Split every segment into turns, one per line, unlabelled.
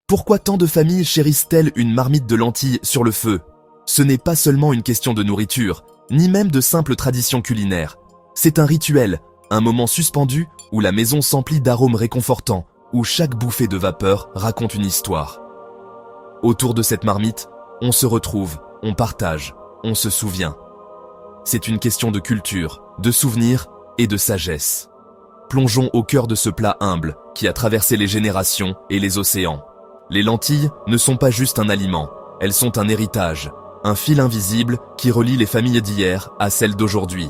Pourquoi tant de familles chérissent-elles une marmite de lentilles sur le feu? Ce n'est pas seulement une question de nourriture, ni même de simple tradition culinaire. C'est un rituel, un moment suspendu où la maison s'emplit d'arômes réconfortants, où chaque bouffée de vapeur raconte une histoire. Autour de cette marmite, on se retrouve, on partage, on se souvient. C'est une question de culture, de souvenirs et de sagesse. Plongeons au cœur de ce plat humble qui a traversé les générations et les océans. Les lentilles ne sont pas juste un aliment, elles sont un héritage, un fil invisible qui relie les familles d'hier à celles d'aujourd'hui.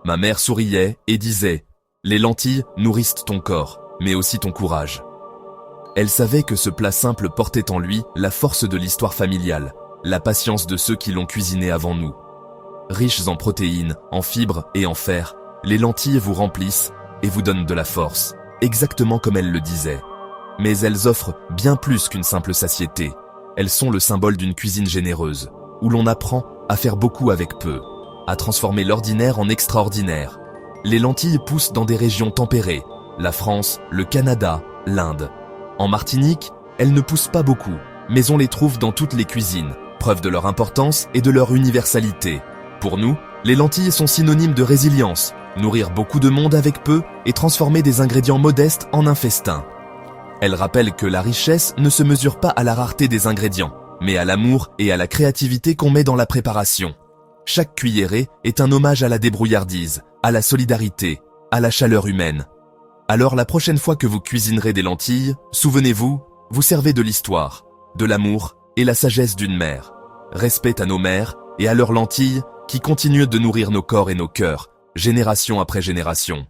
Ma mère souriait et disait « Les lentilles nourrissent ton corps, mais aussi ton courage ». Elle savait que ce plat simple portait en lui la force de l'histoire familiale, la patience de ceux qui l'ont cuisiné avant nous. Riches en protéines, en fibres et en fer, les lentilles vous remplissent et vous donnent de la force, exactement comme elle le disait. Mais elles offrent bien plus qu'une simple satiété. Elles sont le symbole d'une cuisine généreuse, où l'on apprend à faire beaucoup avec peu, à transformer l'ordinaire en extraordinaire. Les lentilles poussent dans des régions tempérées, la France, le Canada, l'Inde. En Martinique, elles ne poussent pas beaucoup, mais on les trouve dans toutes les cuisines, preuve de leur importance et de leur universalité. Pour nous, les lentilles sont synonymes de résilience, nourrir beaucoup de monde avec peu et transformer des ingrédients modestes en un festin. Elles rappellent que la richesse ne se mesure pas à la rareté des ingrédients, mais à l'amour et à la créativité qu'on met dans la préparation. Chaque cuillerée est un hommage à la débrouillardise, à la solidarité, à la chaleur humaine. Alors la prochaine fois que vous cuisinerez des lentilles, souvenez-vous, vous servez de l'histoire, de l'amour et la sagesse d'une mère. Respect à nos mères et à leurs lentilles qui continuent de nourrir nos corps et nos cœurs, génération après génération.